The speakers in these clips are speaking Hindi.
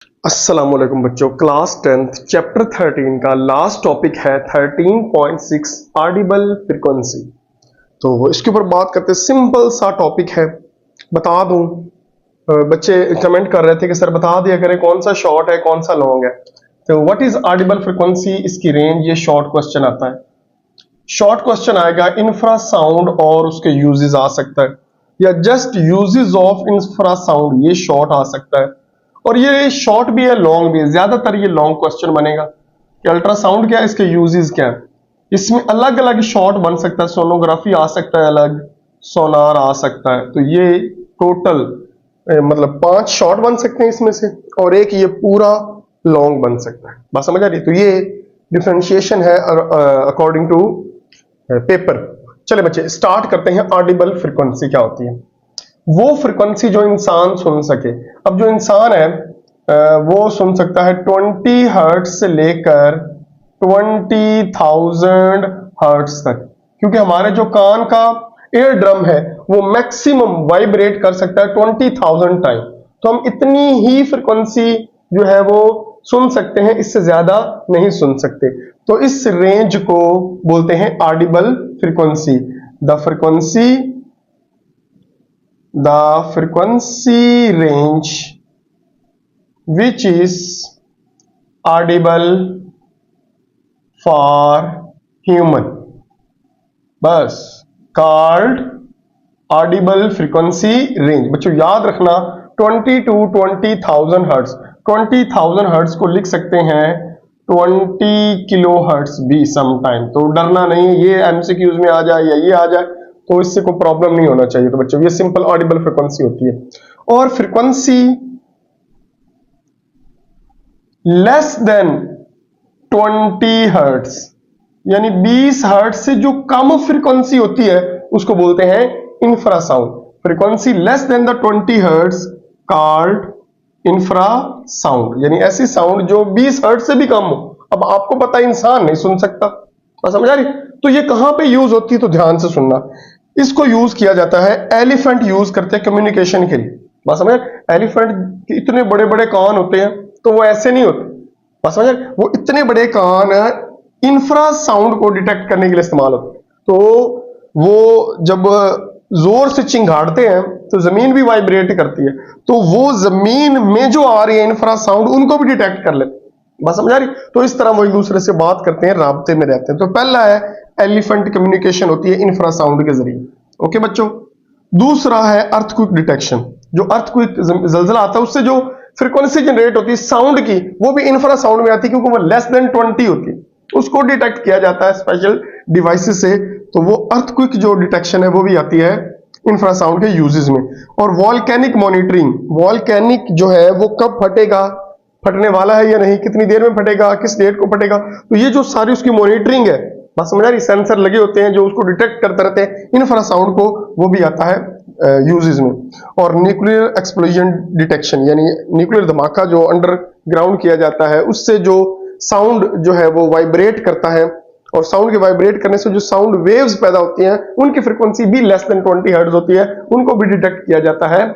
अस्सलाम वालेकुम बच्चों, क्लास 10th चैप्टर 13 का लास्ट टॉपिक है 13.6 ऑडिबल फ्रीक्वेंसी। तो इसके ऊपर बात करते हैं। सिंपल सा टॉपिक है, बता दूं। बच्चे कमेंट कर रहे थे कि सर बता दिया करें कौन सा शॉर्ट है कौन सा लॉन्ग है। तो व्हाट इज ऑडिबल फ्रीक्वेंसी, इसकी रेंज, ये शॉर्ट क्वेश्चन आता है। शॉर्ट क्वेश्चन आएगा इंफ्रासाउंड और उसके यूजेस आ सकता है, या जस्ट यूजेस ऑफ इंफ्रासाउंड, ये शॉर्ट आ सकता है। और ये शॉर्ट भी है लॉन्ग भी है, ज्यादातर ये लॉन्ग क्वेश्चन बनेगा कि अल्ट्रासाउंड क्या है, इसके यूजेस क्या है। इसमें अलग अलग शॉर्ट बन सकता है, सोनोग्राफी आ सकता है, अलग सोनार आ सकता है। तो ये टोटल मतलब 5 शॉर्ट बन सकते हैं इसमें से, और एक ये पूरा लॉन्ग बन सकता है। बात समझ आ रही है? तो ये डिफरेंशिएशन है अकॉर्डिंग टू पेपर। चले बच्चे स्टार्ट करते हैं। ऑडिबल फ्रीक्वेंसी क्या होती है? वो फ्रीक्वेंसी जो इंसान सुन सके। अब जो इंसान है वो सुन सकता है 20 हर्ट्ज से लेकर 20,000 हर्ट्ज तक, क्योंकि हमारे जो कान का एयर ड्रम है वो मैक्सिमम वाइब्रेट कर सकता है 20,000 टाइम। तो हम इतनी ही फ्रीक्वेंसी जो है वो सुन सकते हैं, इससे ज्यादा नहीं सुन सकते। तो इस रेंज को बोलते हैं Audible frequency. The frequency range which is audible for human, बस called audible frequency range। बच्चों याद रखना 20 to 20,000 हर्ट्ज। 20,000 हर्ट्ज को लिख सकते हैं 20 किलो हर्ट्ज भी समटाइम। तो डरना नहीं, ये एमसीक्यूज में आ जाए या ये आ जाए तो इससे कोई प्रॉब्लम नहीं होना चाहिए। तो बच्चों ये सिंपल ऑडिबल फ्रीक्वेंसी होती है। और फ्रीक्वेंसी लेस देन 20 हर्ट्ज, यानी 20 हर्ट्ज से जो कम फ्रीक्वेंसी होती है उसको बोलते हैं infrasound. Frequency less than the 20 hertz called infrasound, यानी ऐसी साउंड जो 20 हर्ट्ज से भी कम हो। अब आपको पता है इंसान नहीं सुन सकता, बस समझ आ रही? तो ये कहां पे यूज होती है, तो ध्यान से सुनना। इसको यूज किया जाता है, एलिफेंट यूज करते हैं कम्युनिकेशन के लिए। बात समझ? एलिफेंट के इतने बड़े बड़े कान होते हैं, तो वो ऐसे नहीं होते। बात समझ? वो इतने बड़े कान इंफ्रासाउंड को डिटेक्ट करने के लिए इस्तेमाल होते हैं। तो वो जब जोर से चिंगाड़ते हैं तो जमीन भी वाइब्रेट करती है, तो वो जमीन में जो आ रही है इंफ्रासाउंड उनको भी डिटेक्ट कर लेते हैं। बात समझ आ रही? तो इस तरह वो एक दूसरे से बात करते हैं, राब्ते में रहते हैं। तो पहला है एलिफेंट कम्युनिकेशन होती है इंफ्रासाउंड के जरिए। ओके बच्चों। दूसरा है अर्थक्वेक डिटेक्शन। जो अर्थक्वेक जलजला आता है उससे जो फ्रीक्वेंसी जनरेट होती है साउंड की, वो भी इंफ्रासाउंड में आती है, क्योंकि वो लेस देन 20 होती है। उसको डिटेक्ट किया जाता है स्पेशल डिवाइसेस से। तो वो अर्थक्वेक जो डिटेक्शन है वो भी आती है इंफ्रासाउंड के यूजेस में। और वॉल्केनिक मॉनिटरिंग, वॉल्केनिक जो है वो कब फटेगा, फटने वाला है या नहीं, कितनी देर में फटेगा, किस डेट को फटेगा, तो ये जो सारी उसकी मॉनिटरिंग है। बात समझ आ रही? सेंसर लगे होते हैं जो उसको डिटेक्ट करते रहते हैं इंफ्रासाउंड को, वो भी आता है यूजेस में। और न्यूक्लियर एक्सप्लोजन डिटेक्शन, यानी न्यूक्लियर धमाका जो अंडरग्राउंड किया जाता है उससे जो साउंड जो है वो वाइब्रेट करता है, और साउंड के वाइब्रेट करने से जो साउंड वेव्स पैदा होती हैं उनकी फ्रीक्वेंसी भी लेस देन 20 हर्ट्ज होती है, उनको भी डिटेक्ट किया जाता है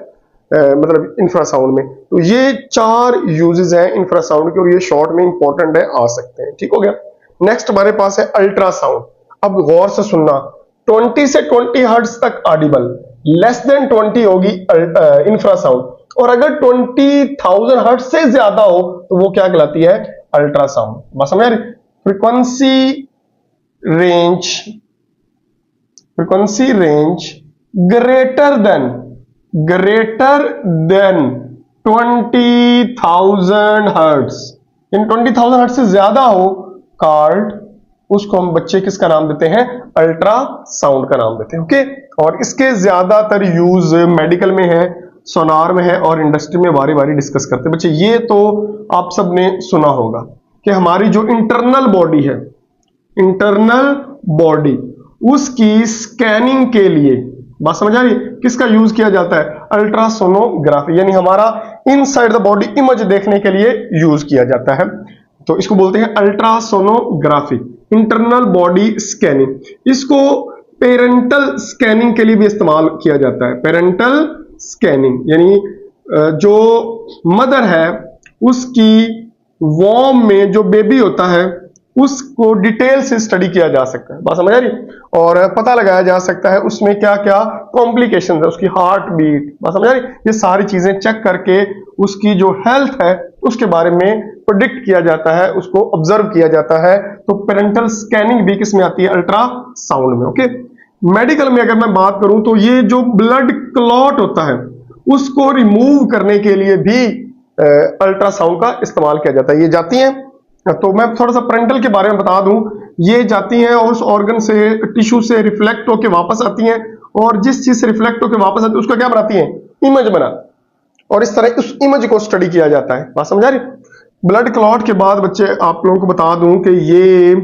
मतलब इंफ्रासाउंड में। तो ये 4 यूजेस हैं इंफ्रासाउंड के, और ये शॉर्ट में इंपॉर्टेंट है, आ सकते हैं। ठीक हो गया। नेक्स्ट हमारे पास है अल्ट्रासाउंड। अब गौर से सुनना, 20 से 20 हर्ट्ज तक ऑडिबल, लेस देन 20 होगी इंफ्रासाउंड, और अगर 20,000 हर्ट्ज से ज्यादा हो तो वो क्या कहलाती है? अल्ट्रासाउंड। बस समझ? Frequency range greater than 20,000 hertz, इन 20,000 हर्ट्ज से ज्यादा हो कॉल्ड, उसको हम बच्चे किसका नाम देते हैं? अल्ट्रासाउंड का नाम देते हैं। ओके। और इसके ज्यादातर यूज मेडिकल में है, सोनार में है, और इंडस्ट्री में बारी बारी डिस्कस करते हैं। बच्चे ये तो आप सबने सुना होगा कि हमारी जो इंटरनल बॉडी है, इंटरनल बॉडी, उसकी स्कैनिंग के लिए, बात समझ आ रही? किसका यूज किया जाता है? अल्ट्रासोनोग्राफी, यानी हमारा इनसाइड द बॉडी इमेज देखने के लिए यूज किया जाता है। तो इसको बोलते हैं अल्ट्रासोनोग्राफी, इंटरनल बॉडी स्कैनिंग। इसको पेरेंटल स्कैनिंग के लिए भी इस्तेमाल किया जाता है। पेरेंटल स्कैनिंग यानी जो मदर है उसकी वॉर्म में जो बेबी होता है उसको डिटेल से स्टडी किया जा सकता है, बात समझ आ रही, और पता लगाया जा सकता है उसमें क्या क्या कॉम्प्लिकेशन है, उसकी हार्ट बीट, बात समझ आ रही, ये सारी चीजें चेक करके उसकी जो हेल्थ है उसके बारे में प्रेडिक्ट किया जाता है, उसको ऑब्जर्व किया जाता है। तो पेरेंटल स्कैनिंग भी किसमें आती है, अल्ट्रासाउंड में। ओके, मेडिकल में अगर मैं बात करूं तो ये जो ब्लड क्लॉट होता है उसको रिमूव करने के लिए भी अल्ट्रासाउंड का इस्तेमाल किया जाता है। ये जाती हैं, तो मैं थोड़ा सा पेरेंटल के बारे में बता दूं, ये जाती हैं और उस ऑर्गन से, टिश्यू से रिफ्लेक्ट होकर वापस आती हैं, और जिस चीज से रिफ्लेक्ट होकर वापस आती है उसका क्या बनाती हैं, इमेज बना, और इस तरह उस इमेज को स्टडी किया जाता है, बात समझ आ रही। ब्लड क्लॉट के बाद बच्चे आप लोगों को बता दूं कि ये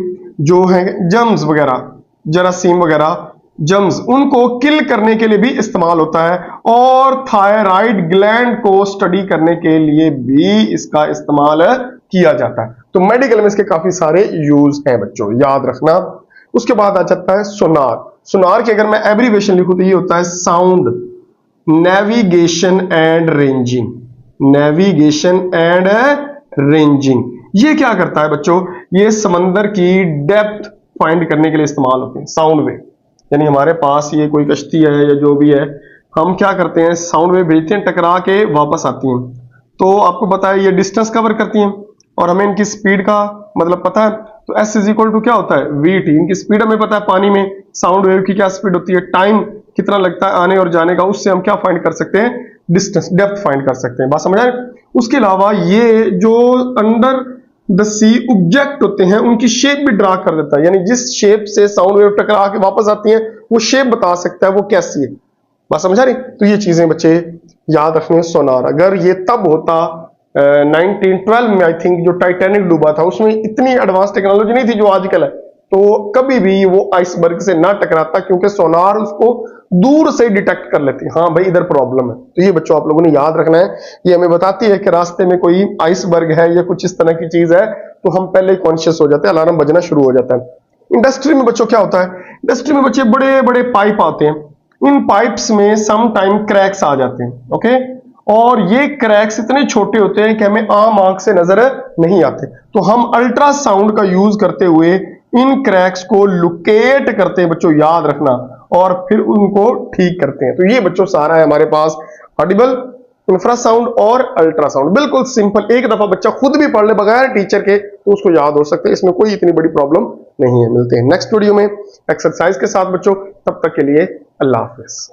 जो है जर्म्स वगैरह, जरासीम वगैरह जर्म्स, उनको किल करने के लिए भी इस्तेमाल होता है, और थायराइड ग्लैंड को स्टडी करने के लिए भी इसका इस्तेमाल किया जाता है। तो मेडिकल में इसके काफी सारे यूज हैं बच्चों, याद रखना। उसके बाद आ जाता है सोनार। सोनार की अगर मैं एब्रीवेशन लिखूं तो ये होता है sound navigation and ranging, navigation and ranging. ये क्या करता है बच्चों, ये समंदर की डेप्थ फाइंड करने के लिए इस्तेमाल होते हैं साउंड वेव, यानी हमारे पास ये कोई कश्ती है या जो भी है, हम क्या करते हैं, साउंड वेव भेजते हैं, टकरा के वापस आती हैं, तो आपको पता है ये डिस्टेंस कवर करती हैं, और हमें इनकी स्पीड का मतलब पता है, तो S इज इक्वल टू क्या होता है, VT। इनकी स्पीड हमें पता है, पानी में साउंड वेव की क्या स्पीड होती है, टाइम कितना लगता है आने और जाने का, उससे हम क्या फाइंड कर सकते हैं, डिस्टेंस, डेप्थ फाइंड कर सकते हैं, बात समझ आए। उसके अलावा ये जो अंडर द सी ऑब्जेक्ट होते हैं उनकी शेप भी ड्रा कर देता है, यानी जिस शेप से साउंड वेव टकरा के वापस आती है वो शेप बता सकता है वो कैसी है, बात समझ आ रही। तो ये चीजें बच्चे याद रखने। सोनार अगर ये तब होता 1912 में, आई थिंक, जो टाइटैनिक डूबा था उसमें इतनी एडवांस टेक्नोलॉजी नहीं थी जो आजकल है, तो कभी भी वो आइसबर्ग से ना टकराता, क्योंकि सोनार उसको दूर से डिटेक्ट कर लेती है, हाँ भाई इधर प्रॉब्लम है। तो ये बच्चों आप लोगों ने याद रखना है, ये हमें बताती है कि रास्ते में कोई आइसबर्ग है या कुछ इस तरह की चीज है, तो हम पहले ही कॉन्शियस हो जाते हैं, अलार्म बजना शुरू हो जाता है। इंडस्ट्री में बच्चों क्या होता है, इंडस्ट्री में बच्चे बड़े बड़े पाइप आते हैं, इन पाइप्स में सम टाइम क्रैक्स आ जाते हैं, ओके, और ये क्रैक्स इतने छोटे होते हैं कि हमें आम आंख से नजर नहीं आते, तो हम अल्ट्रासाउंड का यूज करते हुए इन क्रैक्स को लोकेट करते हैं बच्चों, याद रखना, और फिर उनको ठीक करते हैं। तो ये बच्चों सारा है हमारे पास, ऑडिबल, इंफ्रासाउंड और अल्ट्रासाउंड। बिल्कुल सिंपल, एक दफा बच्चा खुद भी पढ़ ले बगैर टीचर के तो उसको याद हो सकता है, इसमें कोई इतनी बड़ी प्रॉब्लम नहीं है। मिलते हैं नेक्स्ट वीडियो में एक्सरसाइज के साथ बच्चों, तब तक के लिए अल्लाह हाफिज।